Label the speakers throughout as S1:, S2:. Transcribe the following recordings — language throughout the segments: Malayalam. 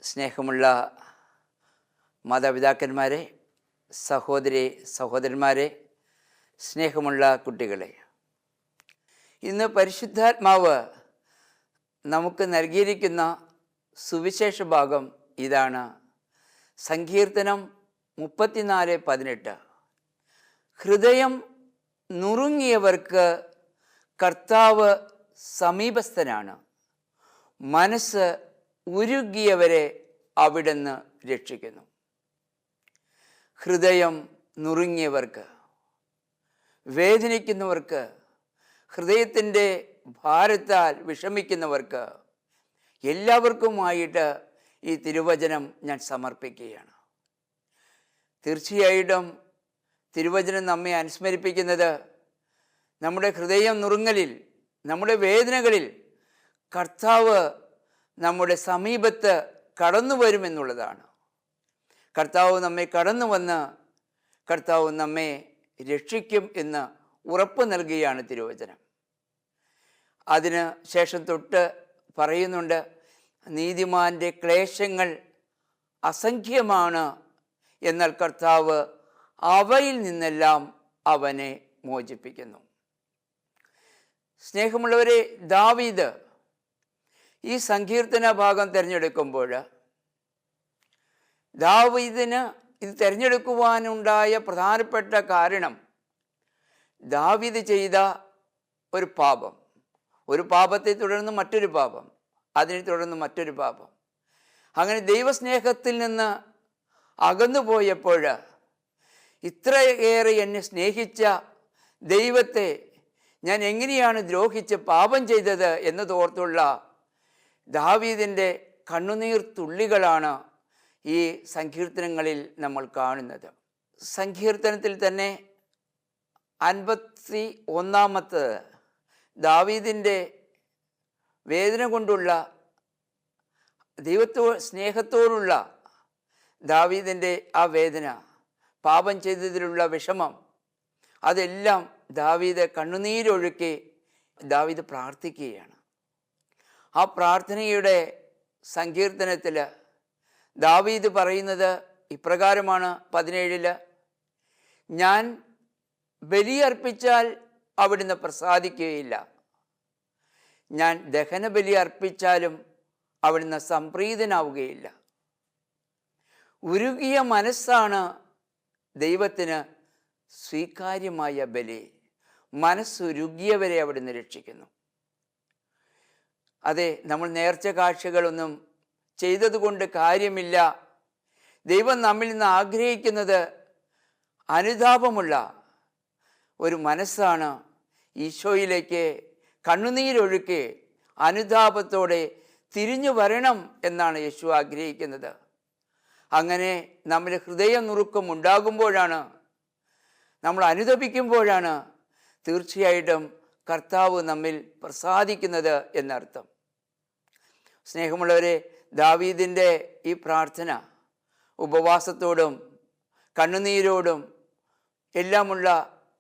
S1: സ്നേഹമുള്ള മാതാപിതാക്കന്മാരെ, സഹോദരന്മാരെ, സ്നേഹമുള്ള കുട്ടികളെ, ഇന്ന് പരിശുദ്ധാത്മാവ് നമുക്ക് നൽകിയിരിക്കുന്ന സുവിശേഷ ഭാഗം ഇതാണ്. സങ്കീർത്തനം 34:18. ഹൃദയം നുറുങ്ങിയവർക്ക് കർത്താവ് സമീപസ്ഥനാണ്, മനസ്സ് ഉരുകിയവരെ അവിടുന്ന് രക്ഷിക്കുന്നു. ഹൃദയം നുറുങ്ങിയവർക്ക്, വേദനിക്കുന്നവർക്ക്, ഹൃദയത്തിൻ്റെ ഭാരത്താൽ വിഷമിക്കുന്നവർക്ക് എല്ലാവർക്കുമായിട്ട് ഈ തിരുവചനം ഞാൻ സമർപ്പിക്കുകയാണ്. തീർച്ചയായിട്ടും തിരുവചനം നമ്മെ അനുസ്മരിപ്പിക്കുന്നത് നമ്മുടെ ഹൃദയം നുറുങ്ങലിൽ, നമ്മുടെ വേദനകളിൽ കർത്താവ് നമ്മുടെ സമീപത്ത് കടന്നു വരുമെന്നുള്ളതാണ്. കർത്താവ് നമ്മെ കടന്നു വന്ന് കർത്താവ് നമ്മെ രക്ഷിക്കും എന്ന് ഉറപ്പ് നൽകുകയാണ് തിരുവചനം. അതിന് ശേഷം തൊട്ട് പറയുന്നുണ്ട്, നീതിമാൻ്റെ ക്ലേശങ്ങൾ അസംഖ്യമാണ്, എന്നാൽ കർത്താവ് അവയിൽ നിന്നെല്ലാം അവനെ മോചിപ്പിക്കുന്നു. സ്നേഹമുള്ളവരെ, ദാവീദ് ഈ സങ്കീർത്തന ഭാഗം തിരഞ്ഞെടുക്കുമ്പോൾ ദാവീദിന് ഇത് തിരഞ്ഞെടുക്കുവാനുണ്ടായ പ്രധാനപ്പെട്ട കാരണം ദാവീദ് ചെയ്ത ഒരു പാപം, ഒരു പാപത്തെ തുടർന്ന് മറ്റൊരു പാപം, അതിനെ തുടർന്ന് മറ്റൊരു പാപം, അങ്ങനെ ദൈവസ്നേഹത്തിൽ നിന്ന് അകന്നു പോയപ്പോൾ ഇത്രയേറെ എന്നെ സ്നേഹിച്ച ദൈവത്തെ ഞാൻ എങ്ങനെയാണ് ദ്രോഹിച്ച് പാപം ചെയ്തത് എന്നതോർത്തുള്ള ദാവീദിൻ്റെ കണ്ണുനീർ തുള്ളികളാണ് ഈ സങ്കീർത്തനങ്ങളിൽ നമ്മൾ കാണുന്നത്. സങ്കീർത്തനത്തിൽ തന്നെ 51 ദാവീദിൻ്റെ വേദന കൊണ്ടുള്ള, സ്നേഹത്തോടുള്ള ദാവീദിൻ്റെ ആ വേദന, പാപം ചെയ്തതിലുള്ള വിഷമം, അതെല്ലാം ദാവീദ് കണ്ണുനീരൊഴുക്കി ദാവീദ് പ്രാർത്ഥിക്കുകയാണ്. ആ പ്രാർത്ഥനയുടെ സങ്കീർത്തനത്തിൽ ദാവീദ് പറയുന്നത് ഇപ്രകാരമാണ്. 17 ഞാൻ ബലിയർപ്പിച്ചാൽ അവിടുന്ന് പ്രസാദിക്കുകയില്ല, ഞാൻ ദഹനബലി അർപ്പിച്ചാലും അവിടുന്ന് സംപ്രീതനാവുകയില്ല. ഉരുകിയ മനസ്സാണ് ദൈവത്തിന് സ്വീകാര്യമായ ബലി. മനസ്സുരുകിയവരെ അവിടുന്ന് രക്ഷിക്കുന്നു. അതെ, നമ്മൾ നേർച്ച കാഴ്ചകളൊന്നും ചെയ്തതുകൊണ്ട് കാര്യമില്ല. ദൈവം നമ്മിൽ നിന്ന് ആഗ്രഹിക്കുന്നത് അനുതാപമുള്ള ഒരു മനസ്സാണ്. ഈശോയിലേക്ക് കണ്ണുനീരൊഴുക്കി അനുതാപത്തോടെ തിരിഞ്ഞു വരണം എന്നാണ് യേശു ആഗ്രഹിക്കുന്നത്. അങ്ങനെ നമ്മൾ ഹൃദയ നുറുക്കം ഉണ്ടാകുമ്പോഴാണ്, നമ്മൾ അനുതപിക്കുമ്പോഴാണ് തീർച്ചയായിട്ടും കർത്താവ് നമ്മിൽ പ്രസാദിക്കുന്നത് എന്നർത്ഥം. സ്നേഹമുള്ളവരെ, ദാവീദിൻ്റെ ഈ പ്രാർത്ഥന ഉപവാസത്തോടും കണ്ണുനീരോടും എല്ലാമുള്ള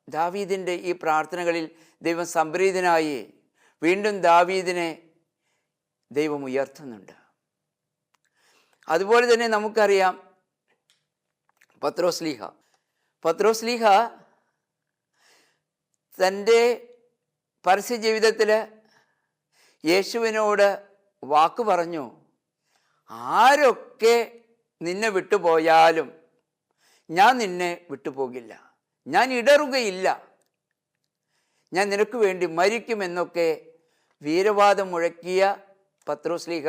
S1: ദാവീദിൻ്റെ ഈ പ്രാർത്ഥനകളിൽ ദൈവം സംപ്രീതനായി വീണ്ടും ദാവീദിനെ ദൈവം ഉയർത്തുന്നുണ്ട്. അതുപോലെ തന്നെ നമുക്കറിയാം, പത്രോസ്ലീഹ തൻ്റെ പരസ്യ ജീവിതത്തിൽ യേശുവിനോട് വാക്ക് പറഞ്ഞു, ആരൊക്കെ നിന്നെ വിട്ടുപോയാലും ഞാൻ നിന്നെ വിട്ടുപോകില്ല, ഞാൻ ഇടറുകയില്ല, ഞാൻ നിനക്ക് വേണ്ടി മരിക്കുമെന്നൊക്കെ വീരവാദം മുഴക്കിയ പത്രോസ്ലീഹ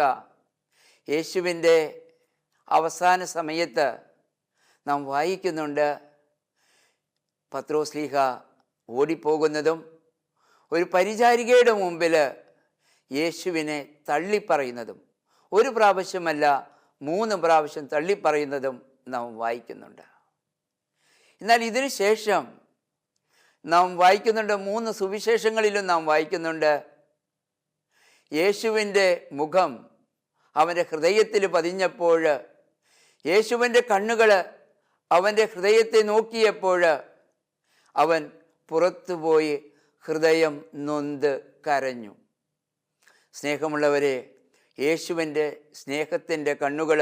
S1: യേശുവിൻ്റെ അവസാന സമയത്ത് നാം വായിക്കുന്നുണ്ട്, പത്രോസ്ലീഹ ഓടിപ്പോകുന്നതും ഒരു പരിചാരികയുടെ മുമ്പിൽ യേശുവിനെ തള്ളിപ്പറയുന്നതും, ഒരു പ്രാവശ്യമല്ല 3 പ്രാവശ്യം തള്ളിപ്പറയുന്നതും നാം വായിക്കുന്നുണ്ട്. എന്നാൽ ഇതിനു ശേഷം നാം വായിക്കുന്നുണ്ട്, 3 സുവിശേഷങ്ങളിലും നാം വായിക്കുന്നുണ്ട്, യേശുവിൻ്റെ മുഖം അവൻ്റെ ഹൃദയത്തിൽ പതിഞ്ഞപ്പോൾ, യേശുവിൻ്റെ കണ്ണുകൾ അവൻ്റെ ഹൃദയത്തെ നോക്കിയപ്പോൾ അവൻ പുറത്തുപോയി ഹൃദയം നൊന്ത് കരഞ്ഞു. സ്നേഹമുള്ളവരെ, യേശുവിൻ്റെ സ്നേഹത്തിൻ്റെ കണ്ണുകൾ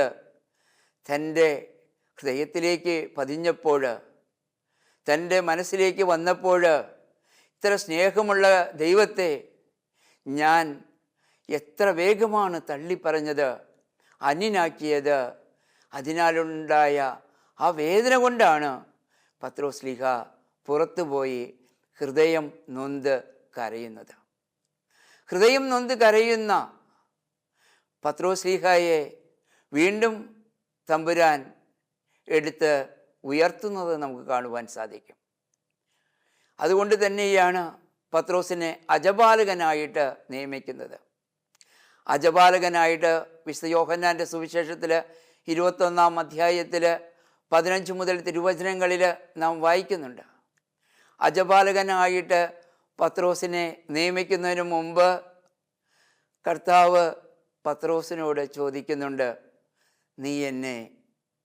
S1: തൻ്റെ ഹൃദയത്തിലേക്ക് പതിഞ്ഞപ്പോൾ, തൻ്റെ മനസ്സിലേക്ക് വന്നപ്പോൾ, ഇത്ര സ്നേഹമുള്ള ദൈവത്തെ ഞാൻ എത്ര വേഗമാണ് തള്ളിപ്പറഞ്ഞത്, അന്യനാക്കിയത്. അതിനാലുണ്ടായ ആ വേദന കൊണ്ടാണ് പത്രോസ്ലീഹ പുറത്തുപോയി ഹൃദയം നൊന്ത് കരയുന്നത്. ഹൃദയം നൊന്ത് കരയുന്ന പത്രോസ്ലീഹയെ വീണ്ടും തമ്പുരാൻ എടുത്ത് ഉയർത്തുന്നത് നമുക്ക് കാണുവാൻ സാധിക്കും. അതുകൊണ്ട് തന്നെയാണ് പത്രോസിനെ അജപാലകനായിട്ട് നിയമിക്കുന്നത്. അജപാലകനായിട്ട് വിശുദ്ധ യോഹന്നാൻ്റെ സുവിശേഷത്തിൽ 21-ാം അധ്യായത്തിൽ 15 മുതൽ തിരുവചനങ്ങളിൽ നാം വായിക്കുന്നുണ്ട്. അജപാലകനായിട്ട് പത്രോസിനെ നിയമിക്കുന്നതിന് മുമ്പ് കർത്താവ് പത്രോസിനോട് ചോദിക്കുന്നുണ്ട്, നീ എന്നെ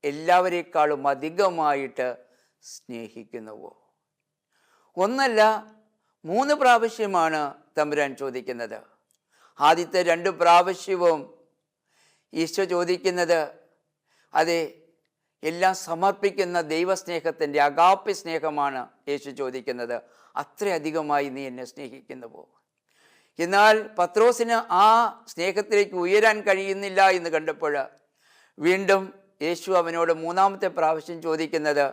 S1: എല്ലാവരേക്കാളും അധികമായിട്ട് സ്നേഹിക്കുന്നുവോ? ഒന്നല്ല, 3 പ്രാവശ്യമാണ് തമ്പുരാൻ ചോദിക്കുന്നത്. ആദ്യത്തെ 2 പ്രാവശ്യവും ഈശോ ചോദിക്കുന്നത് അതെ എല്ലാം സമർപ്പിക്കുന്ന ദൈവസ്നേഹത്തിൻ്റെ അഗാപ്പി സ്നേഹമാണ് യേശു ചോദിക്കുന്നത്. അത്രയധികമായി നീ എന്നെ സ്നേഹിക്കുന്നുവോ? എന്നാൽ പത്രോസിന് ആ സ്നേഹത്തിലേക്ക് ഉയരാൻ കഴിയുന്നില്ല എന്ന് കണ്ടപ്പോൾ വീണ്ടും യേശു അവനോട് 3-ാമത്തെ പ്രാവശ്യം ചോദിക്കുന്നത്,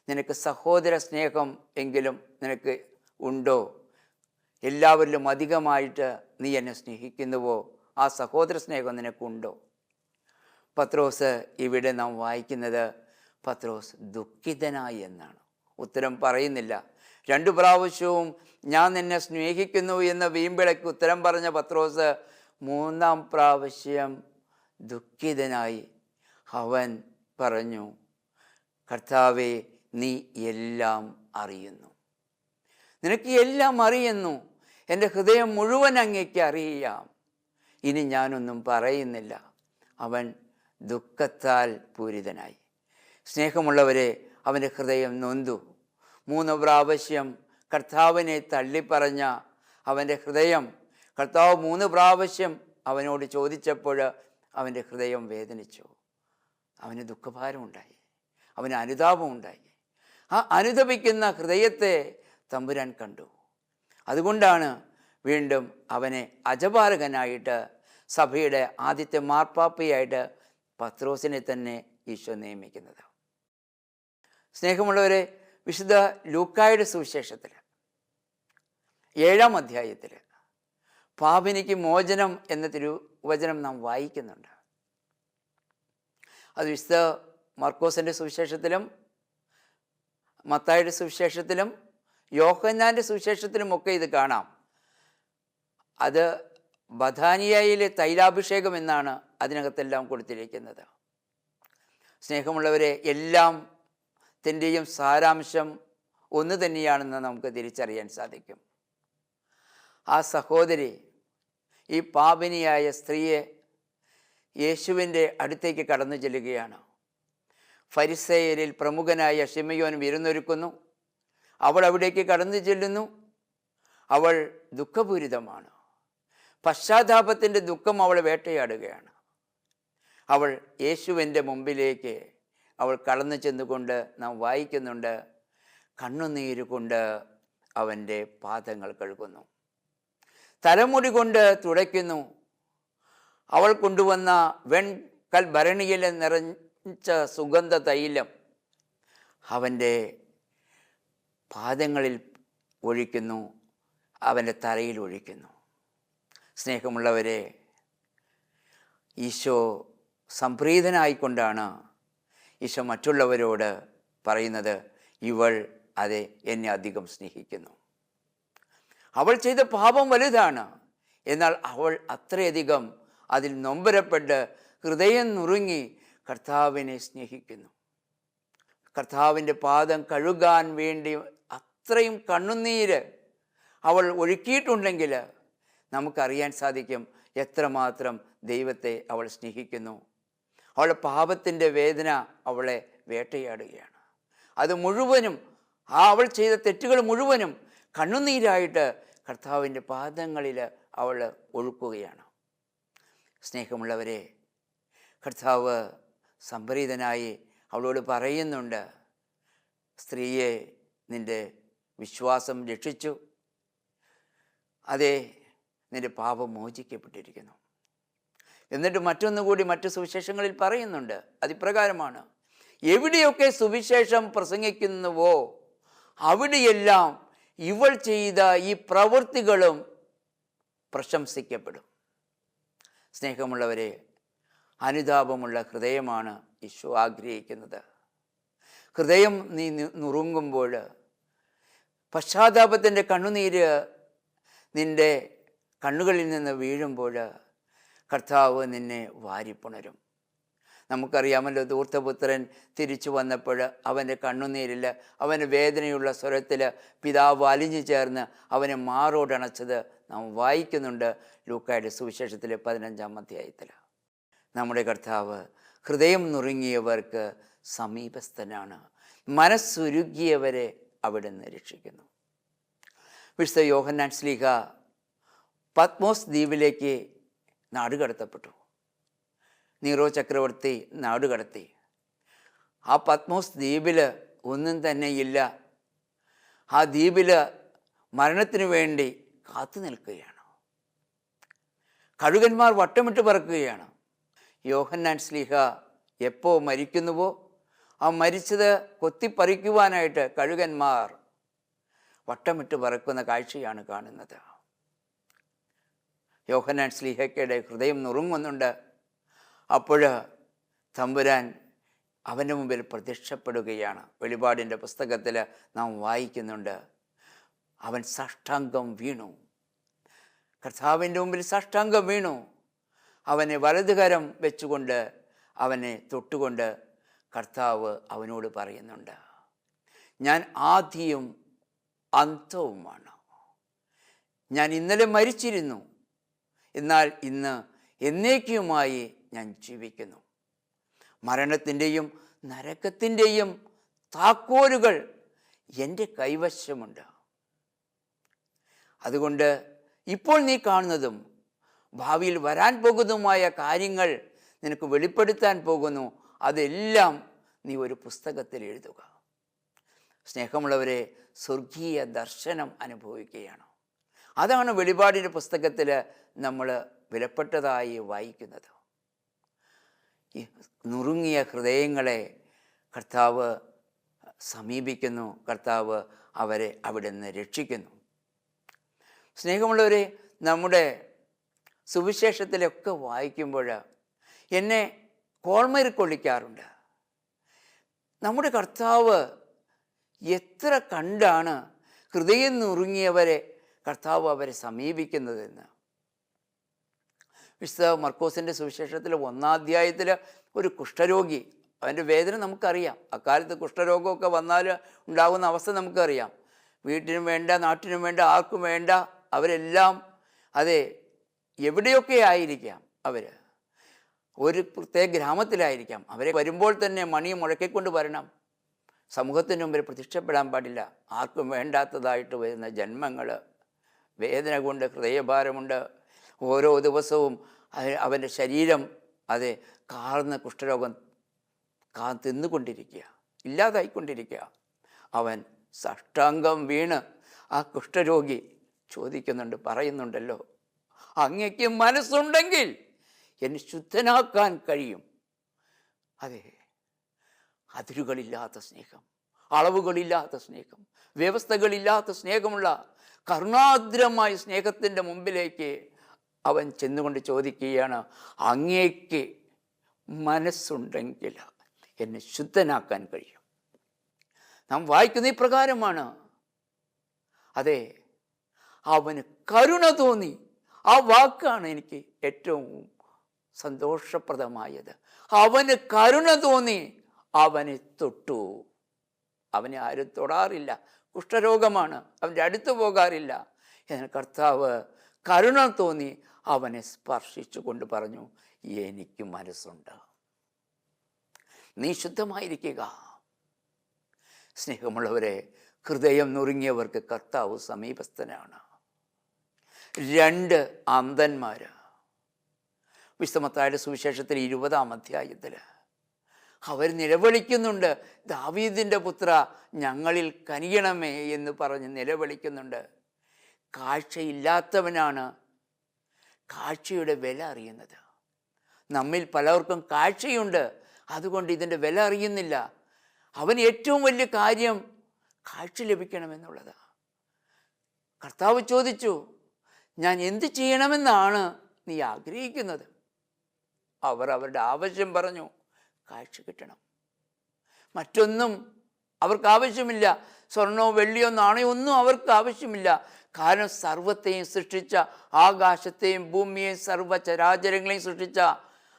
S1: നിനക്ക് സഹോദര സ്നേഹം എങ്കിലും നിനക്ക് ഉണ്ടോ? എല്ലാവരിലും അധികമായിട്ട് നീ എന്നെ സ്നേഹിക്കുന്നുവോ? ആ സഹോദര സ്നേഹം നിനക്കുണ്ടോ? പത്രോസ് ഇവിടെ നാം വായിക്കുന്നത് പത്രോസ് ദുഃഖിതനായി എന്നാണ്. ഉത്തരം പറയുന്നില്ല. 2 പ്രാവശ്യവും ഞാൻ നിന്നെ സ്നേഹിക്കുന്നു എന്ന വീമ്പിളയ്ക്ക് ഉത്തരം പറഞ്ഞ പത്രോസ് 3-ാം പ്രാവശ്യം ദുഃഖിതനായി. അവൻ പറഞ്ഞു, കർത്താവേ, നീ എല്ലാം അറിയുന്നു, നിനക്ക് എല്ലാം അറിയുന്നു, എൻ്റെ ഹൃദയം മുഴുവൻ അങ്ങേക്ക് അറിയാം, ഇനി ഞാനൊന്നും പറയുന്നില്ല. അവൻ ദുഃഖത്താൽ പൂരിതനായി. സ്നേഹമുള്ളവരെ, അവൻ്റെ ഹൃദയം നൊന്തു. 3 പ്രാവശ്യം കർത്താവിനെ തള്ളിപ്പറഞ്ഞ അവൻ്റെ ഹൃദയം കർത്താവ് 3 പ്രാവശ്യം അവനോട് ചോദിച്ചപ്പോൾ അവൻ്റെ ഹൃദയം വേദനിച്ചു. അവന് ദുഃഖഭാരമുണ്ടായി, അവന് അനുതാപമുണ്ടായി. ആ അനുതപിക്കുന്ന ഹൃദയത്തെ തമ്പുരാൻ കണ്ടു. അതുകൊണ്ടാണ് വീണ്ടും അവനെ അജപാലകനായിട്ട് സഭയുടെ ആദ്യത്തെ മാർപ്പാപ്പയായിട്ട് പത്രോസിനെ തന്നെ ഈശോ നിയമിക്കുന്നത്. സ്നേഹമുള്ളവരെ, വിശുദ്ധ ലൂക്കായുടെ സുവിശേഷത്തിൽ 7-ാം അധ്യായത്തിൽ പാപിനിക്ക് മോചനം എന്ന തിരുവചനം നാം വായിക്കുന്നുണ്ട്. അത് വിശുദ്ധ മർക്കോസിൻ്റെ സുവിശേഷത്തിലും മത്തായിയുടെ സുവിശേഷത്തിലും യോഹന്നാൻ്റെ സുവിശേഷത്തിലുമൊക്കെ ഇത് കാണാം. അത് ബഥാനിയയിലെ തൈലാഭിഷേകം എന്നാണ് അതിനകത്തെല്ലാം കൊടുത്തിരിക്കുന്നത്. സ്നേഹമുള്ളവരെ, എല്ലാത്തിൻ്റെയും സാരാംശം ഒന്ന് തന്നെയാണെന്ന് നമുക്ക് തിരിച്ചറിയാൻ സാധിക്കും. ആ സഹോദരി, ഈ പാപിനിയായ സ്ത്രീയെ യേശുവിൻ്റെ അടുത്തേക്ക് കടന്നു ചെല്ലുകയാണ്. ഫരിസേയരിൽ പ്രമുഖനായ ശിമയോൻ വിരുന്നൊരുക്കുന്നു. അവൾ അവിടേക്ക് കടന്നു ചെല്ലുന്നു. അവൾ ദുഃഖപൂരിതമാണ്. പശ്ചാത്താപത്തിൻ്റെ ദുഃഖം അവളെ വേട്ടയാടുകയാണ്. അവൾ യേശുവിൻ്റെ മുമ്പിലേക്ക് അവൾ കടന്നു ചെന്നുകൊണ്ട് നാം വായിക്കുന്നുണ്ട്, കണ്ണുനീര് കൊണ്ട് അവൻ്റെ പാദങ്ങൾ കഴുകുന്നു, തലമുടി കൊണ്ട് തുടയ്ക്കുന്നു. അവൾ കൊണ്ടുവന്ന വെൺകൽ ഭരണിയിൽ നിറച്ച സുഗന്ധ തൈലം അവൻ്റെ പാദങ്ങളിൽ ഒഴിക്കുന്നു, അവൻ്റെ തലയിൽ ഒഴിക്കുന്നു. സ്നേഹമുള്ളവരെ, ഈശോ സംപ്രീതനായിക്കൊണ്ടാണ് ഈശോ മറ്റുള്ളവരോട് പറയുന്നത്, ഇവൾ അതെ എന്നെ അധികം സ്നേഹിക്കുന്നു. അവൾ ചെയ്ത പാപം വലുതാണ്, എന്നാൽ അവൾ അത്രയധികം അതിൽ നൊമ്പരപ്പെട്ട് ഹൃദയം നുറുങ്ങി കർത്താവിനെ സ്നേഹിക്കുന്നു. കർത്താവിൻ്റെ പാദം കഴുകാൻ വേണ്ടി അത്രയും കണ്ണുനീര് അവൾ ഒഴുക്കിയിട്ടുണ്ടെങ്കിൽ നമുക്കറിയാൻ സാധിക്കും എത്രമാത്രം ദൈവത്തെ അവൾ സ്നേഹിക്കുന്നു. അവളുടെ പാപത്തിൻ്റെ വേദന അവളെ വേട്ടയാടുകയാണ്. അത് മുഴുവനും, അവൾ ചെയ്ത തെറ്റുകൾ മുഴുവനും കണ്ണുനീരായിട്ട് കർത്താവിൻ്റെ പാദങ്ങളിൽ അവൾ ഒഴുക്കുകയാണ്. സ്നേഹമുള്ളവരെ, കർത്താവ് സംപ്രീതനായി അവളോട് പറയുന്നുണ്ട്, സ്ത്രീയെ, നിൻ്റെ വിശ്വാസം രക്ഷിച്ചു, അതെ, നിൻ്റെ പാപം മോചിക്കപ്പെട്ടിരിക്കുന്നു. എന്നിട്ട് മറ്റൊന്നുകൂടി മറ്റു സുവിശേഷങ്ങളിൽ പറയുന്നുണ്ട്. അതിപ്രകാരമാണ്, എവിടെയൊക്കെ സുവിശേഷം പ്രസംഗിക്കുന്നുവോ അവിടെയെല്ലാം ഇവൾ ചെയ്ത ഈ പ്രവൃത്തികളും പ്രശംസിക്കപ്പെടും. സ്നേഹമുള്ളവരെ, അനുതാപമുള്ള ഹൃദയമാണ് ഈശോ ആഗ്രഹിക്കുന്നത്. ഹൃദയം നീ നുറുങ്ങുമ്പോൾ, പശ്ചാത്താപത്തിൻ്റെ കണ്ണുനീര് നിൻ്റെ കണ്ണുകളിൽ നിന്ന് വീഴുമ്പോൾ കർത്താവ് നിന്നെ വാരിപ്പുണരും. നമുക്കറിയാമല്ലോ, ധൂർത്തപുത്രൻ തിരിച്ചു വന്നപ്പോൾ അവൻ്റെ കണ്ണുനീരിൽ, അവൻ്റെ വേദനയുള്ള സ്വരത്തിൽ പിതാവ് അലിഞ്ഞു ചേർന്ന് അവനെ മാറോടണച്ചത് നാം വായിക്കുന്നുണ്ട് ലൂക്കായുടെ സുവിശേഷത്തിൽ 15-ാം അധ്യായത്തിൽ. നമ്മുടെ കർത്താവ് ഹൃദയം നുറുങ്ങിയവർക്ക് സമീപസ്ഥനാണ്, മനസ്സുരുകിയവരെ അവിടുന്ന് രക്ഷിക്കുന്നു. വിശുദ്ധ യോഹന്നാൻ ശ്ലീഹ പത്മോസ് ദ്വീപിലേക്ക് നാടുകടത്തപ്പെട്ടു. നീറോ ചക്രവർത്തി നാടുകടത്തി. ആ പത്മോസ് ദ്വീപിൽ ഒന്നും തന്നെയില്ല. ആ ദ്വീപിൽ മരണത്തിന് വേണ്ടി കാത്തു നിൽക്കുകയാണ്. കഴുകന്മാർ വട്ടമിട്ട് പറക്കുകയാണ്. യോഹന്നാൻ ശ്ലീഹ എപ്പോൾ മരിക്കുന്നുവോ ആ മരിച്ചത് കൊത്തിപ്പറിക്കുവാനായിട്ട് കഴുകന്മാർ വട്ടമിട്ട് പറക്കുന്ന കാഴ്ചയാണ് കാണുന്നത്. യോഹന്നാൻ ശ്ലീഹയ്ക്കയുടെ ഹൃദയം നുറുങ്ങുന്നുണ്ട്. അപ്പോൾ തമ്പുരാൻ അവൻ്റെ മുമ്പിൽ പ്രത്യക്ഷപ്പെടുകയാണ്. വെളിപാടിൻ്റെ പുസ്തകത്തിൽ നാം വായിക്കുന്നുണ്ട്, അവൻ സാഷ്ടാംഗം വീണു. കർത്താവിൻ്റെ മുമ്പിൽ സാഷ്ടാംഗം വീണു. അവനെ വലതുകരം വെച്ചുകൊണ്ട് അവനെ തൊട്ടുകൊണ്ട് കർത്താവ് അവനോട് പറയുന്നുണ്ട്, ഞാൻ ആദിയും അന്തവുമാണ്. ഞാൻ ഇന്നലെ മരിച്ചിരുന്നു, എന്നാൽ ഇന്ന് എന്നേക്കുമായി ഞാൻ ജീവിക്കുന്നു. മരണത്തിൻ്റെയും നരകത്തിൻ്റെയും താക്കോലുകൾ എൻ്റെ കൈവശമുണ്ട്. അതുകൊണ്ട് ഇപ്പോൾ നീ കാണുന്നതും ഭാവിയിൽ വരാൻ പോകുന്നതുമായ കാര്യങ്ങൾ നിനക്ക് വെളിപ്പെടുത്താൻ പോകുന്നു. അതെല്ലാം നീ ഒരു പുസ്തകത്തിൽ എഴുതുക. സ്നേഹമുള്ളവരെ, സ്വർഗീയ ദർശനം അനുഭവിക്കുകയാണ്. അതാണ് വെളിപാടിൻ്റെ പുസ്തകത്തിൽ നമ്മൾ വിലപ്പെട്ടതായി വായിക്കുന്നത്. ഈ നുറുങ്ങിയ ഹൃദയങ്ങളെ കർത്താവ് സമീപിക്കുന്നു. കർത്താവ് അവരെ അവിടെ നിന്ന് രക്ഷിക്കുന്നു. സ്നേഹമുള്ളവരെ, നമ്മുടെ സുവിശേഷത്തിലൊക്കെ വായിക്കുമ്പോൾ എന്നെ കോൾമേറിക്കൊള്ളിക്കാറുണ്ട്. നമ്മുടെ കർത്താവ് എത്ര കണ്ടാണ് ഹൃദയം നുറുങ്ങിയവരെ കർത്താവ് അവരെ സമീപിക്കുന്നതെന്ന്. വിശുദ്ധ മർക്കോസിൻ്റെ സുവിശേഷത്തിൽ 1-ാം അധ്യായത്തിൽ ഒരു കുഷ്ഠരോഗി, അവൻ്റെ വേദന നമുക്കറിയാം. അക്കാലത്ത് കുഷ്ഠരോഗമൊക്കെ വന്നാൽ ഉണ്ടാകുന്ന അവസ്ഥ നമുക്കറിയാം. വീട്ടിനും വേണ്ട, നാട്ടിനും വേണ്ട, ആർക്കും വേണ്ട, അവരെല്ലാം അതെ എവിടെയൊക്കെ ആയിരിക്കാം. അവർ ഒരു പ്രത്യേക ഗ്രാമത്തിലായിരിക്കാം. അവരെ വരുമ്പോൾ തന്നെ മണിയെ മുഴക്കിക്കൊണ്ട് വരണം. സമൂഹത്തിന് മുമ്പിൽ പ്രത്യക്ഷപ്പെടാൻ പാടില്ല. ആർക്കും വേണ്ടാത്തതായിട്ട് വരുന്ന ജന്മങ്ങൾ, വേദന കൊണ്ട് ഹൃദയഭാരമുണ്ട്. ഓരോ ദിവസവും അവൻ്റെ ശരീരം അതെ കാർന്ന് കുഷ്ഠരോഗം തിന്നുകൊണ്ടിരിക്കുക, ഇല്ലാതായിക്കൊണ്ടിരിക്കുക. അവൻ സാഷ്ടാംഗം വീണ് ആ കുഷ്ഠരോഗി ചോദിക്കുന്നുണ്ട്, പറയുന്നുണ്ടല്ലോ, അങ്ങയ്ക്ക് മനസ്സുണ്ടെങ്കിൽ എന്നെ ശുദ്ധനാക്കാൻ കഴിയും. അതെ, അതിരുകളില്ലാത്ത സ്നേഹം, അളവുകളില്ലാത്ത സ്നേഹം, വ്യവസ്ഥകളില്ലാത്ത സ്നേഹമുള്ള കരുണാദ്രമായ സ്നേഹത്തിൻ്റെ മുമ്പിലേക്ക് അവൻ ചെന്നുകൊണ്ട് ചോദിക്കുകയാണ്, അങ്ങേക്ക് മനസ്സുണ്ടെങ്കിൽ എന്നെ ശുദ്ധനാക്കാൻ കഴിയും. നാം വായിക്കുന്ന ഈ പ്രകാരമാണ്. അതെ, അവന് കരുണ തോന്നി. ആ വാക്കാണ് എനിക്ക് ഏറ്റവും സന്തോഷപ്രദമായത്. അവന് കരുണ തോന്നി, അവനെ തൊട്ടു. അവനെ ആരും തൊടാറില്ല, കുഷ്ഠരോഗമാണ്, അവൻ്റെ അടുത്ത് പോകാറില്ല. എന്നാൽ കർത്താവ് കരുണ തോന്നി അവനെ സ്പർശിച്ചു കൊണ്ട് പറഞ്ഞു, എനിക്ക് മനസ്സുണ്ട്, നീ ശുദ്ധമായിരിക്കുക. സ്നേഹമുള്ളവരെ, ഹൃദയം നുറുങ്ങിയവർക്ക് കർത്താവ് സമീപസ്ഥനാണ്. 2 അന്ധന്മാർ വിശുദ്ധ മത്തായിയുടെ സുവിശേഷത്തിൽ 20-ാം അധ്യായത്തിൽ അവർ നിലവിളിക്കുന്നുണ്ട്, ദാവീദിൻ്റെ പുത്ര ഞങ്ങളിൽ കനിയണമേ എന്ന് പറഞ്ഞ് നിലവിളിക്കുന്നുണ്ട്. കാഴ്ചയില്ലാത്തവനാണ് കാഴ്ചയുടെ വില അറിയുന്നത്. നമ്മിൽ പലർക്കും കാഴ്ചയുണ്ട്, അതുകൊണ്ട് ഇതിൻ്റെ വില അറിയുന്നില്ല. അവന് ഏറ്റവും വലിയ കാര്യം കാഴ്ച ലഭിക്കണമെന്നുള്ളതാണ്. കർത്താവ് ചോദിച്ചു, ഞാൻ എന്ത് ചെയ്യണമെന്നാണ് നീ ആഗ്രഹിക്കുന്നത്? അവർ അവരുടെ ആവശ്യം പറഞ്ഞു, കാഴ്ച കിട്ടണം. മറ്റൊന്നും അവർക്ക് ആവശ്യമില്ല. സ്വർണമോ വെള്ളിയോ നാണയോ ഒന്നും അവർക്ക് ആവശ്യമില്ല. കാരണം സർവത്തെയും സൃഷ്ടിച്ച, ആകാശത്തെയും ഭൂമിയെയും സർവ്വചരാചരങ്ങളെയും സൃഷ്ടിച്ച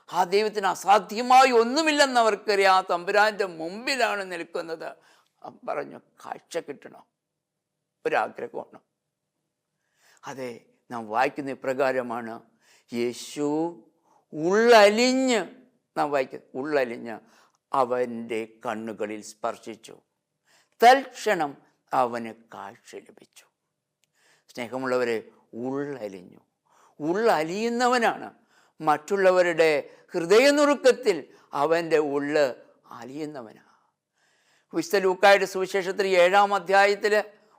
S1: ആ ദൈവത്തിന് അസാധ്യമായി ഒന്നുമില്ലെന്ന് അവർക്കറിയാം. ആ തമ്പുരാൻ്റെ മുമ്പിലാണ് നിൽക്കുന്നത്. പറഞ്ഞു, കാഴ്ച കിട്ടണം, ഒരാഗ്രഹമാണ്. അതെ, നാം വായിക്കുന്ന ഇപ്രകാരമാണ്. യേശു ഉള്ളലിഞ്ഞ്, നാം വായിക്കുന്നത് ഉള്ളലിഞ്ഞ് അവൻ്റെ കണ്ണുകളിൽ സ്പർശിച്ചു. തൽക്ഷണം അവന് കാഴ്ച ലഭിച്ചു. സ്നേഹമുള്ളവരെ, ഉള്ളലിഞ്ഞു. ഉള്ളലിയുന്നവനാണ്. മറ്റുള്ളവരുടെ ഹൃദയനുറുക്കത്തിൽ അവൻ്റെ ഉള്ള് അലിയുന്നവനാണ്. വിശുദ്ധ ലൂക്കായുടെ സുവിശേഷത്തിൽ 7-ാം അധ്യായത്തിൽ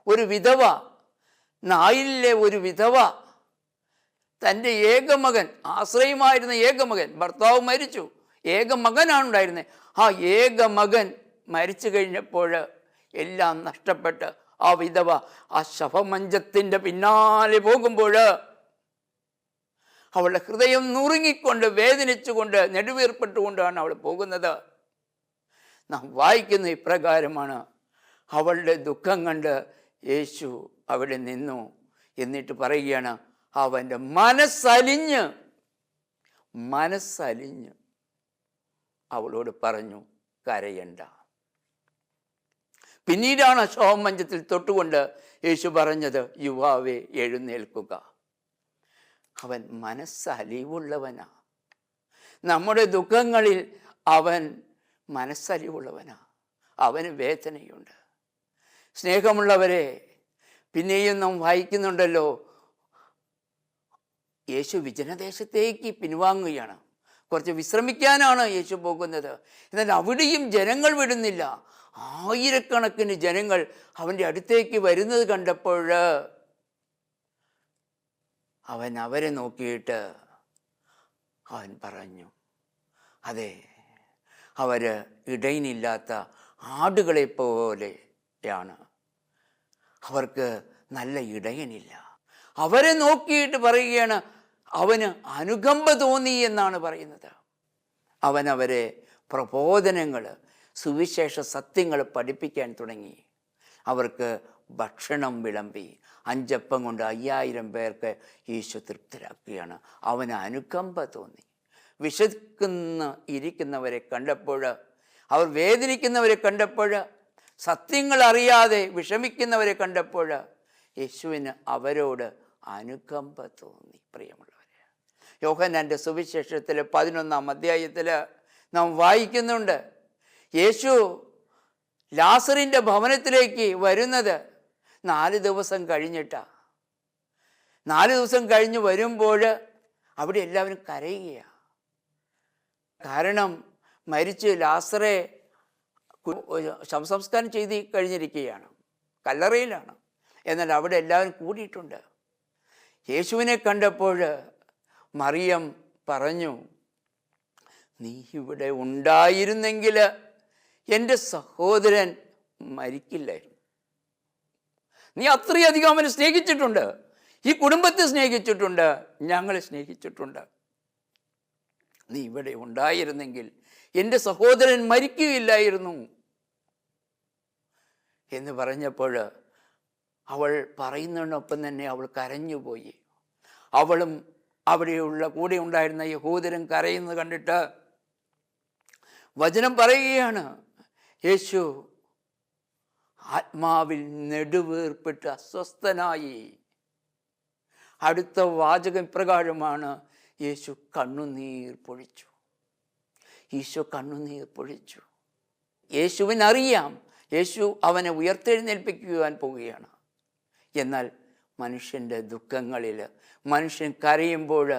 S1: ഒരു വിധവ, നായിലെ ഒരു വിധവ തൻ്റെ ഏകമകൻ, ആശ്രയമായിരുന്ന ഏകമകൻ, ഭർത്താവ് മരിച്ചു, ഏകമകനാണ് ഉണ്ടായിരുന്നത്. ആ ഏകമകൻ മരിച്ചു കഴിഞ്ഞപ്പോൾ എല്ലാം നഷ്ടപ്പെട്ട് ആ വിധവ ആ ശവമഞ്ചത്തിൻ്റെ പിന്നാലെ പോകുമ്പോൾ അവളുടെ ഹൃദയം നുറുങ്ങിക്കൊണ്ട്, വേദനിച്ചുകൊണ്ട്, നെടുവീർപ്പെട്ടുകൊണ്ടാണ് അവൾ പോകുന്നത്. നാം വായിക്കുന്ന ഇപ്രകാരമാണ്. അവളുടെ ദുഃഖം കണ്ട് യേശു അവിടെ നിന്നു. എന്നിട്ട് പറയുകയാണ്, അവൻ്റെ മനസ്സലിഞ്ഞ് അവളോട് പറഞ്ഞു, കരയണ്ട. പിന്നീടാണ് ശവമഞ്ചത്തിൽ തൊട്ടുകൊണ്ട് യേശു പറഞ്ഞത്, യുവാവേ എഴുന്നേൽക്കുക. അവൻ മനസ്സലിവുള്ളവനാ. നമ്മുടെ ദുഃഖങ്ങളിൽ അവൻ മനസ്സലിവുള്ളവനാ. അവന് വേദനയുണ്ട്. സ്നേഹമുള്ളവരെ, പിന്നെയും നാം വായിക്കുന്നുണ്ടല്ലോ, യേശു വിജനദേശത്തേക്ക് പിൻവാങ്ങുകയാണ്. കുറച്ച് വിശ്രമിക്കാനാണ് യേശു പോകുന്നത്. എന്നാൽ അവിടെയും ജനങ്ങൾ വിടുന്നില്ല. ആയിരക്കണക്കിന് ജനങ്ങൾ അവൻ്റെ അടുത്തേക്ക് വരുന്നത് കണ്ടപ്പോൾ അവൻ അവരെ നോക്കിയിട്ട് അവൻ പറഞ്ഞു, അതെ, അവർ ഇടയനില്ലാത്ത ആടുകളെ പോലെയാണ്. അവർക്ക് നല്ല ഇടയനില്ല. അവരെ നോക്കിയിട്ട് പറയുകയാണ്, അവന് അനുകമ്പ തോന്നി എന്നാണ് പറയുന്നത്. അവൻ അവരെ പ്രബോധനങ്ങൾ, സുവിശേഷ സത്യങ്ങൾ പഠിപ്പിക്കാൻ തുടങ്ങി. അവർക്ക് ഭക്ഷണം വിളമ്പി. 5 അപ്പം കൊണ്ട് 5000 പേർക്ക് യേശു തൃപ്തരാക്കുകയാണ്. അവന് അനുകമ്പ തോന്നി. ഇരിക്കുന്നവരെ കണ്ടപ്പോൾ, അവർ വേദനിക്കുന്നവരെ കണ്ടപ്പോൾ, സത്യങ്ങൾ അറിയാതെ വിഷമിക്കുന്നവരെ കണ്ടപ്പോൾ യേശുവിന് അവരോട് അനുകമ്പ തോന്നി. പ്രിയമുള്ളവരെ, യോഹന്നാൻ്റെ സുവിശേഷത്തിൽ 11-ാം അധ്യായത്തിൽ നാം വായിക്കുന്നുണ്ട്, യേശു ലാസറിൻ്റെ ഭവനത്തിലേക്ക് വരുന്നത് 4 ദിവസം കഴിഞ്ഞിട്ടാണ്. 4 ദിവസം കഴിഞ്ഞ് വരുമ്പോൾ അവിടെ എല്ലാവരും കരയുകയാണ്. കാരണം മരിച്ച് ലാസറെ ശവസംസ്കാരം ചെയ്ത് കഴിഞ്ഞിരിക്കുകയാണ്, കല്ലറയിലാണ്. എന്നാൽ അവിടെ എല്ലാവരും കൂടിയിട്ടുണ്ട്. യേശുവിനെ കണ്ടപ്പോൾ മറിയം പറഞ്ഞു, നീ ഇവിടെ ഉണ്ടായിരുന്നെങ്കിൽ എൻ്റെ സഹോദരൻ മരിക്കില്ലായിരുന്നു. നീ അത്രയധികം അവനെ സ്നേഹിച്ചിട്ടുണ്ട്, ഈ കുടുംബത്തെ സ്നേഹിച്ചിട്ടുണ്ട്, ഞങ്ങളെ സ്നേഹിച്ചിട്ടുണ്ട്. നീ ഇവിടെ ഉണ്ടായിരുന്നെങ്കിൽ എൻ്റെ സഹോദരൻ മരിക്കുകയില്ലായിരുന്നു എന്ന് പറഞ്ഞപ്പോൾ അവൾ പറയുന്നതിനൊപ്പം തന്നെ അവൾ കരഞ്ഞുപോയി. അവളും അവിടെയുള്ള കൂടെ ഉണ്ടായിരുന്ന യഹൂദരും കരയുന്നത് കണ്ടിട്ട് വചനം പറയുകയാണ്, യേശു ആത്മാവിൽ നെടുവീർപ്പിട്ട് അസ്വസ്ഥനായി. അടുത്ത വാചകം ഇപ്രകാരമാണ്, യേശു കണ്ണുനീർ പൊഴിച്ചു. ഈശോ കണ്ണുനീർ പൊഴിച്ചു. യേശുവിനറിയാം യേശു അവനെ ഉയർത്തെഴുന്നേൽപ്പിക്കുവാൻ പോവുകയാണ്. എന്നാൽ മനുഷ്യൻ്റെ ദുഃഖങ്ങളിൽ മനുഷ്യൻ കരയുമ്പോൾ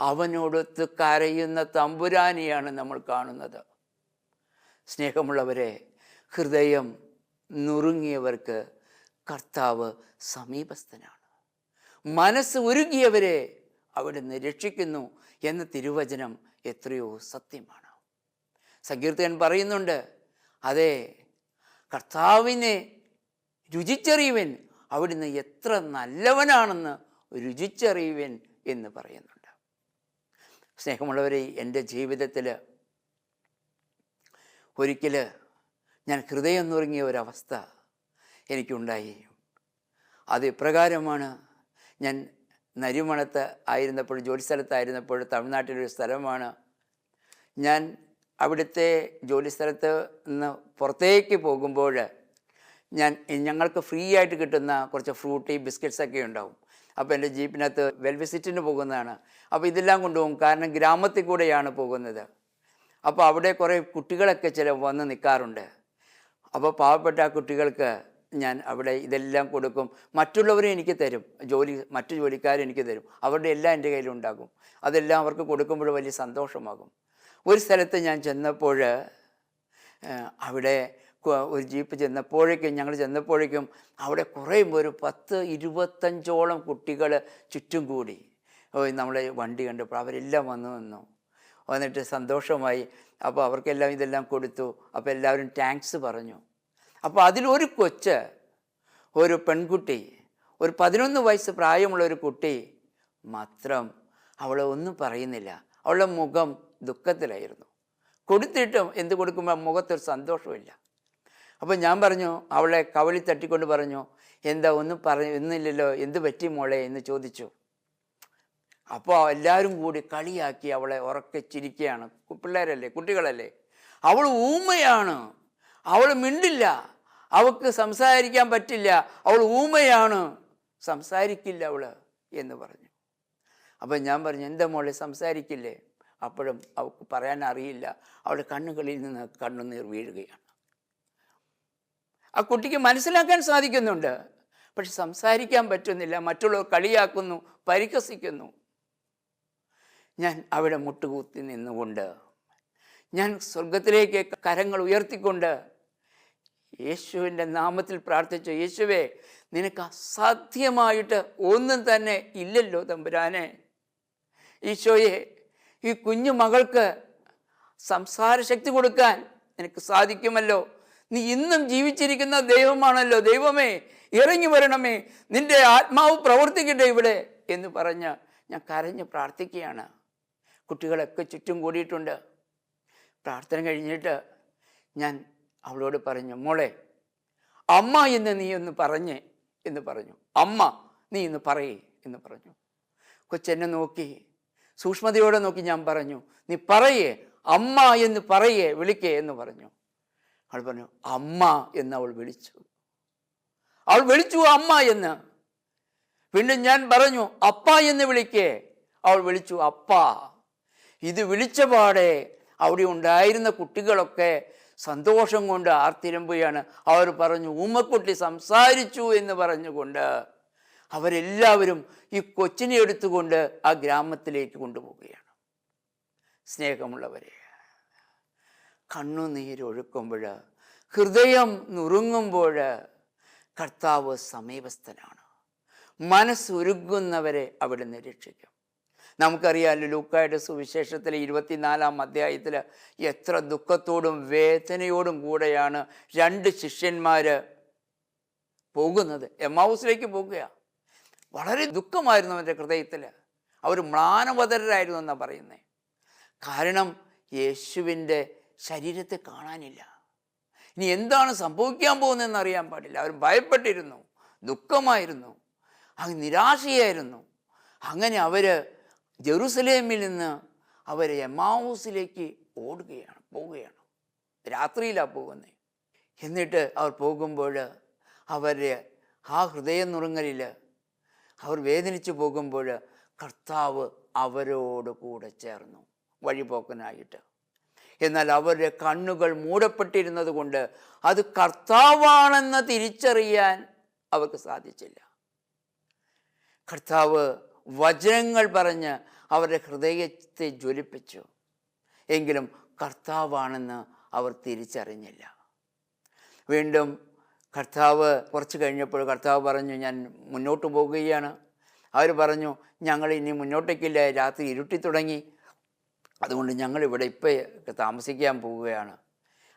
S1: അവനോടൊത്ത് കരയുന്ന തമ്പുരാനെയാണ് നമ്മൾ കാണുന്നത്. സ്നേഹമുള്ളവരെ, ഹൃദയം നുറുങ്ങിയവർക്ക് കർത്താവ് സമീപസ്ഥനാണ്. മനസ്സ് ഉരുകിയവരെ അവിടുന്ന് രക്ഷിക്കുന്നു എന്ന തിരുവചനം എത്രയോ സത്യമാണ്. സങ്കീർത്തകൻ പറയുന്നുണ്ട്, അതെ, കർത്താവിനെ രുചിച്ചറിയുവൻ, അവിടുന്ന് എത്ര നല്ലവനാണെന്ന് രുചിച്ചറിയുവൻ എന്ന് പറയുന്നുണ്ട്. സ്നേഹമുള്ളവരെ, എൻ്റെ ജീവിതത്തിൽ ഒരിക്കൽ ഞാൻ ഹൃദയം നുറുങ്ങിയ ഒരവസ്ഥ എനിക്കുണ്ടായി. അത് ഇപ്രകാരമാണ്. ഞാൻ നരിമണത്ത് ആയിരുന്നപ്പോൾ, ജോലിസ്ഥലത്തായിരുന്നപ്പോൾ, തമിഴ്നാട്ടിലൊരു സ്ഥലമാണ്. ഞാൻ അവിടുത്തെ ജോലിസ്ഥലത്ത് നിന്ന് പുറത്തേക്ക് പോകുമ്പോൾ ഞങ്ങൾക്ക് ഫ്രീ ആയിട്ട് കിട്ടുന്ന കുറച്ച് ഫ്രൂട്ടി ബിസ്ക്കറ്റ്സൊക്കെ ഉണ്ടാവും. അപ്പോൾ എൻ്റെ ജീപ്പിനകത്ത് വെൽവിസിറ്റിന് പോകുന്നതാണ്. അപ്പോൾ ഇതെല്ലാം കൊണ്ടുപോകും, കാരണം ഗ്രാമത്തിൽ കൂടെയാണ് പോകുന്നത്. അപ്പോൾ അവിടെ കുറേ കുട്ടികളൊക്കെ വന്ന് നിൽക്കാറുണ്ട്. അപ്പോൾ പാവപ്പെട്ട ആ കുട്ടികൾക്ക് ഞാൻ അവിടെ ഇതെല്ലാം കൊടുക്കും. മറ്റുള്ളവരും എനിക്ക് തരും, മറ്റു ജോലിക്കാരും എനിക്ക് തരും. അവരുടെ എല്ലാം എൻ്റെ കയ്യിലുണ്ടാകും. അതെല്ലാം അവർക്ക് കൊടുക്കുമ്പോൾ വലിയ സന്തോഷമാകും. ഒരു സ്ഥലത്ത് ഞാൻ ചെന്നപ്പോൾ അവിടെ ഒരു ജീപ്പ് ഞങ്ങൾ ചെന്നപ്പോഴേക്കും അവിടെ കുറേ ഒരു 10-25ഓളം കുട്ടികൾ ചുറ്റും കൂടി. നമ്മളെ വണ്ടി കണ്ടപ്പോൾ അവരെല്ലാം വന്നിട്ട് സന്തോഷമായി. അപ്പോൾ അവർക്കെല്ലാം ഇതെല്ലാം കൊടുത്തു. അപ്പോൾ എല്ലാവരും താങ്ക്സ് പറഞ്ഞു. അപ്പോൾ അതിലൊരു ഒരു പെൺകുട്ടി, ഒരു 11 വയസ്സ് പ്രായമുള്ള ഒരു കുട്ടി മാത്രം, അവളെ ഒന്നും പറയുന്നില്ല. അവളുടെ മുഖം ദുഃഖത്തിലായിരുന്നു. കൊടുത്തിട്ടും എന്ത് കൊടുക്കുമ്പോൾ മുഖത്തൊരു സന്തോഷമില്ല. അപ്പോൾ ഞാൻ പറഞ്ഞു, അവളെ കവളി തട്ടിക്കൊണ്ട് പറഞ്ഞു, എന്താ ഒന്നുമില്ലല്ലോ, എന്ത് പറ്റി മോളെ എന്ന് ചോദിച്ചു. അപ്പോൾ എല്ലാവരും കൂടി കളിയാക്കി അവളെ ഉറക്കെ ചിരിക്കുകയാണ്. പിള്ളേരല്ലേ, കുട്ടികളല്ലേ. അവൾ ഊമയാണ്, അവൾ മിണ്ടില്ല, അവൾക്ക് സംസാരിക്കാൻ പറ്റില്ല, അവൾ ഊമയാണ്, സംസാരിക്കില്ല അവൾ എന്ന് പറഞ്ഞു. അപ്പം ഞാൻ പറഞ്ഞു, എന്താ മോളെ സംസാരിക്കില്ലേ? അപ്പോഴും അവൾക്ക് പറയാൻ അറിയില്ല. അവളുടെ കണ്ണുകളിൽ നിന്ന് കണ്ണുനീർ വീഴുകയാണ്. ആ കുട്ടിക്ക് മനസ്സിലാക്കാൻ സാധിക്കുന്നുണ്ട്, പക്ഷെ സംസാരിക്കാൻ പറ്റുന്നില്ല. മറ്റുള്ളവർ കളിയാക്കുന്നു, പരിഹസിക്കുന്നു. ഞാൻ അവിടെ മുട്ടുകുത്തി നിന്നുകൊണ്ട്, ഞാൻ സ്വർഗത്തിലേക്ക് കരങ്ങൾ ഉയർത്തിക്കൊണ്ട് യേശുവിൻ്റെ നാമത്തിൽ പ്രാർത്ഥിച്ചു, യേശുവേ, നിനക്ക് അസാധ്യമായിട്ട് ഒന്നും തന്നെ ഇല്ലല്ലോ തമ്പുരാനെ. ഈശോയെ, ഈ കുഞ്ഞു മകൾക്ക് സംസാരശക്തി കൊടുക്കാൻ നിനക്ക് സാധിക്കുമല്ലോ. നീ ഇന്നും ജീവിച്ചിരിക്കുന്ന ദൈവമാണല്ലോ. ദൈവമേ, ഇറങ്ങി വരണമേ, നിൻ്റെ ആത്മാവ് പ്രവർത്തിക്കട്ടെ ഇവിടെ എന്ന് പറഞ്ഞ് ഞാൻ കരഞ്ഞ് പ്രാർത്ഥിക്കുകയാണ്. കുട്ടികളൊക്കെ ചുറ്റും കൂടിയിട്ടുണ്ട്. പ്രാർത്ഥന കഴിഞ്ഞിട്ട് ഞാൻ അവളോട് പറഞ്ഞു, മോളെ, അമ്മ എന്ന് നീ ഒന്ന് പറഞ്ഞേ എന്ന് പറഞ്ഞു. അമ്മ നീ ഇന്ന് പറയേ എന്ന് പറഞ്ഞു. കൊച്ചെന്നെ നോക്കി, സൂക്ഷ്മതയോടെ നോക്കി. ഞാൻ പറഞ്ഞു, നീ പറയേ, അമ്മ എന്ന് പറയേ, വിളിക്കേ എന്ന് പറഞ്ഞു. അവൾ പറഞ്ഞു, അമ്മ എന്ന് അവൾ വിളിച്ചു. അമ്മ എന്ന്. വീണ്ടും ഞാൻ പറഞ്ഞു, അപ്പ എന്ന് വിളിക്കേ. അവൾ വിളിച്ചു, അപ്പ. ഇത് വിളിച്ച പാടെ അവിടെ ഉണ്ടായിരുന്ന കുട്ടികളൊക്കെ സന്തോഷം കൊണ്ട് ആർത്തിരമ്പുകയാണ്. അവർ പറഞ്ഞു, ഊമക്കുട്ടി സംസാരിച്ചു എന്ന് പറഞ്ഞുകൊണ്ട് അവരെല്ലാവരും ഈ കൊച്ചിനെ എടുത്തുകൊണ്ട് ആ ഗ്രാമത്തിലേക്ക് കൊണ്ടുപോവുകയാണ്. സ്നേഹമുള്ളവരെ, കണ്ണുനീരൊഴുക്കുമ്പോൾ, ഹൃദയം നുറുങ്ങുമ്പോൾ കർത്താവ് സമീപസ്ഥനാണ്. മനസ്സുരുകുന്നവരെ അവിടുന്ന് രക്ഷിക്കും. നമുക്കറിയാമല്ലോ, ലൂക്കായുടെ സുവിശേഷത്തിലെ 24-ാം അധ്യായത്തിൽ എത്ര ദുഃഖത്തോടും വേദനയോടും കൂടെയാണ് 2 ശിഷ്യന്മാർ പോകുന്നത്. എമ്മാവൂസിലേക്ക് പോകുക. വളരെ ദുഃഖമായിരുന്നു അവരുടെ ഹൃദയത്തിൽ. അവർ മ്ലാനവതരായിരുന്നു എന്നാണ് പറയുന്നത്. കാരണം യേശുവിൻ്റെ ശരീരത്തെ കാണാനില്ല. ഇനി എന്താണ് സംഭവിക്കാൻ പോകുന്നതെന്ന് അറിയാൻ പാടില്ല. അവർ ഭയപ്പെട്ടിരുന്നു, ദുഃഖമായിരുന്നു, അങ്ങ് നിരാശയായിരുന്നു. അങ്ങനെ അവർ ജെറുസലേമിൽ നിന്ന് അവർ എമ്മാവൂസിലേക്ക് പോവുകയാണ്. രാത്രിയിലാണ് പോകുന്നത്. എന്നിട്ട് അവർ പോകുമ്പോൾ അവരുടെ ആ ഹൃദയം നുറുങ്ങലിൽ അവർ വേദനിച്ചു പോകുമ്പോൾ കർത്താവ് അവരോട് കൂടെ ചേർന്നു വഴിപോക്കനായിട്ട്. എന്നാൽ അവരുടെ കണ്ണുകൾ മൂടപ്പെട്ടിരുന്നത് കൊണ്ട് അത് കർത്താവാണെന്ന് തിരിച്ചറിയാൻ അവർക്ക് സാധിച്ചില്ല. കർത്താവ് വചനങ്ങൾ പറഞ്ഞ് അവരുടെ ഹൃദയത്തെ ജ്വലിപ്പിച്ചു. എങ്കിലും കർത്താവാണെന്ന് അവർ തിരിച്ചറിഞ്ഞില്ല. വീണ്ടും കർത്താവ് കുറച്ച് കഴിഞ്ഞപ്പോൾ കർത്താവ് പറഞ്ഞു, ഞാൻ മുന്നോട്ട് പോകുകയാണ്. അവർ പറഞ്ഞു, ഞങ്ങൾ ഇനി മുന്നോട്ടേക്കില്ല, രാത്രി ഇരുട്ടി തുടങ്ങി, അതുകൊണ്ട് ഞങ്ങളിവിടെ ഇപ്പോൾ താമസിക്കാൻ പോവുകയാണ്.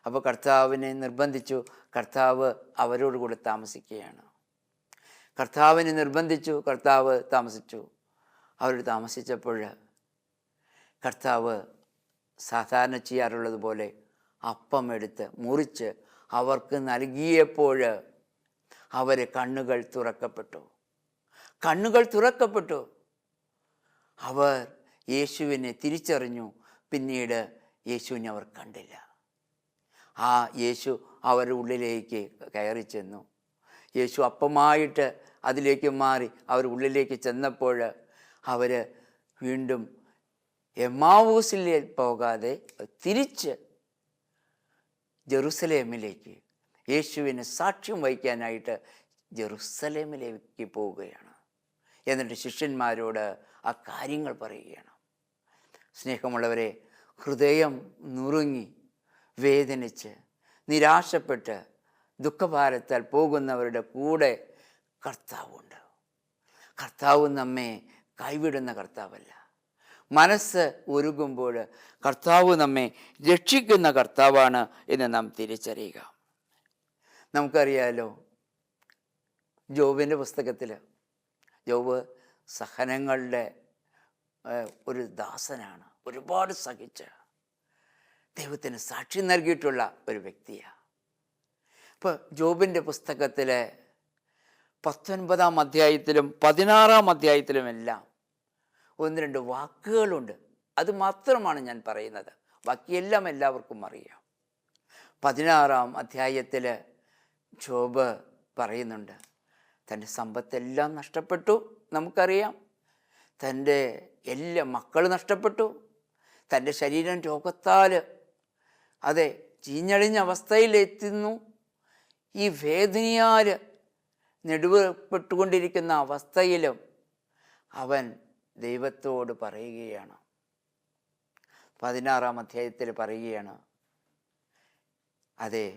S1: അപ്പോൾ കർത്താവിനെ നിർബന്ധിച്ചു. കർത്താവ് അവരോട് കൂടെ താമസിക്കുകയാണ്. കർത്താവിനെ നിർബന്ധിച്ചു, കർത്താവ് താമസിച്ചു. അവർ താമസിച്ചപ്പോൾ കർത്താവ് സാധാരണ ചെയ്യാറുള്ളത് പോലെ അപ്പം എടുത്ത് മുറിച്ച് അവർക്ക് നൽകിയപ്പോൾ അവരെ കണ്ണുകൾ തുറക്കപ്പെട്ടു. അവർ യേശുവിനെ തിരിച്ചറിഞ്ഞു. പിന്നീട് യേശുവിനെ അവർ കണ്ടില്ല. ആ യേശു അവരുടെ ഉള്ളിലേക്ക് കയറി ചെന്നു. യേശു അപ്പമായിട്ട് അതിലേക്ക് മാറി അവർ ഉള്ളിലേക്ക് ചെന്നപ്പോൾ അവർ വീണ്ടും എമ്മാവൂസിൽ പോകാതെ തിരിച്ച് ജെറുസലേമിലേക്ക് യേശുവിന് സാക്ഷ്യം വഹിക്കാനായിട്ട് ജെറുസലേമിലേക്ക് പോവുകയാണ്. എന്നിട്ട് ശിഷ്യന്മാരോട് ആ കാര്യങ്ങൾ പറയുകയാണ്. സ്നേഹമുള്ളവരെ, ഹൃദയം നുറുങ്ങി വേദനിച്ച് നിരാശപ്പെട്ട് ദുഃഖഭാരത്താൽ പോകുന്നവരുടെ കൂടെ കർത്താവുണ്ട്. കർത്താവ് നമ്മെ കൈവിടുന്ന കർത്താവല്ല. മനസ്സ് ഒരുങ്ങുമ്പോൾ കർത്താവ് നമ്മെ രക്ഷിക്കുന്ന കർത്താവാണ് എന്ന് നാം തിരിച്ചറിയുക. നമുക്കറിയാലോ, ജോബിൻ്റെ പുസ്തകത്തിൽ ജോബ് സഹനങ്ങളുടെ ഒരു ദാസനാണ്. ഒരുപാട് സഹിച്ച് ദൈവത്തിന് സാക്ഷി നൽകിയിട്ടുള്ള ഒരു വ്യക്തിയാണ്. ഇപ്പോൾ ജോബിൻ്റെ പുസ്തകത്തിലെ 19-ാം അധ്യായത്തിലും 16-ാം അധ്യായത്തിലുമെല്ലാം 1-2 വാക്കുകളുണ്ട്. അത് മാത്രമാണ് ഞാൻ പറയുന്നത്. ബാക്കിയെല്ലാം എല്ലാവർക്കും അറിയാം. 16-ാം അധ്യായത്തിൽ ജോബ് പറയുന്നുണ്ട്, തൻ്റെ സമ്പത്തെല്ലാം നഷ്ടപ്പെട്ടു. നമുക്കറിയാം, തൻ്റെ എല്ലാ മക്കൾ നഷ്ടപ്പെട്ടു. തൻ്റെ ശരീരം രോഗത്താൽ അതെ ചീഞ്ഞളിഞ്ഞ അവസ്ഥയിലെത്തുന്നു. ഈ വേദനയാൽ നെടുവപ്പെട്ടുകൊണ്ടിരിക്കുന്ന അവസ്ഥയിലും അവൻ ദൈവത്തോട് പറയുകയാണ്. 16-ാം അധ്യായത്തിൽ പറയുകയാണ്, അതെ,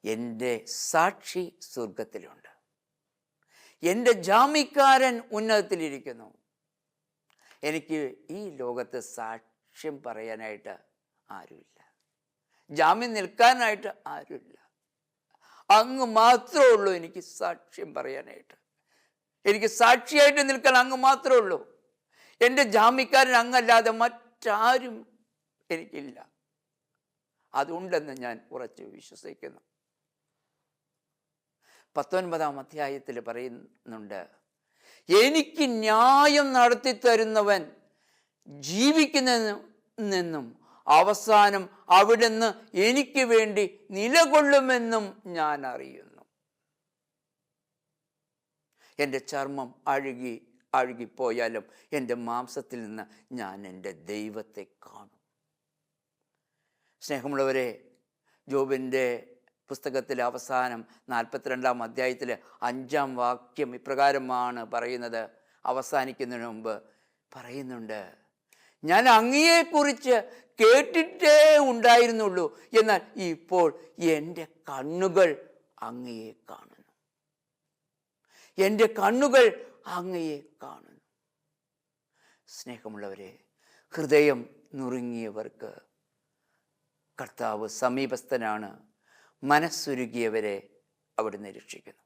S1: എൻ്റെ സാക്ഷി സ്വർഗത്തിലുണ്ട്, എൻ്റെ ജാമ്യക്കാരൻ ഉന്നതത്തിലിരിക്കുന്നു. എനിക്ക് ഈ ലോകത്ത് സാക്ഷ്യം പറയാനായിട്ട് ആരുമില്ല, ജാമ്യം നിൽക്കാനായിട്ട് ആരുമില്ല. അങ്ങ് മാത്രമേ ഉള്ളൂ എനിക്ക് സാക്ഷ്യം പറയാനായിട്ട്. എനിക്ക് സാക്ഷിയായിട്ട് നിൽക്കാൻ അങ്ങ് മാത്രമേ ഉള്ളൂ. എൻ്റെ ജാമ്യക്കാരൻ അങ്ങല്ലാതെ മറ്റാരും എനിക്കില്ല. അതുണ്ടെന്ന് ഞാൻ ഉറച്ചു വിശ്വസിക്കുന്നു. 19-ാം അധ്യായത്തിൽ പറയുന്നുണ്ട്, എനിക്ക് ന്യായം നടത്തി തരുന്നവൻ ജീവിക്കുന്നതെന്നും അവസാനം അവിടുന്ന് എനിക്ക് വേണ്ടി നിലകൊള്ളുമെന്നും ഞാൻ അറിയുന്നു. എൻ്റെ ചർമ്മം അഴുകിപ്പോയാലും എൻ്റെ മാംസത്തിൽ നിന്ന് ഞാൻ എൻ്റെ ദൈവത്തെ കാണും. സ്നേഹമുള്ളവരെ, ജോബിൻ്റെ പുസ്തകത്തിലെ അവസാനം 42-ാം അധ്യായത്തിൽ 5-ാം വാക്യം ഇപ്രകാരമാണ് പറയുന്നത്. അവസാനിക്കുന്നതിന് മുമ്പ് പറയുന്നുണ്ട്, ഞാൻ അങ്ങയെക്കുറിച്ച് കേട്ടിട്ടേ ഉണ്ടായിരുന്നുള്ളൂ, എന്നാൽ ഇപ്പോൾ എൻ്റെ കണ്ണുകൾ അങ്ങയെ കാണുന്നു. എൻ്റെ കണ്ണുകൾ അങ്ങയെ കാണുന്നു. സ്നേഹമുള്ളവരെ, ഹൃദയം നുറുങ്ങിയവർക്ക് കർത്താവ് സമീപസ്ഥനാണ്. മനസ്സുരുകിയവരെ അവിടുന്ന് രക്ഷിക്കുന്നു.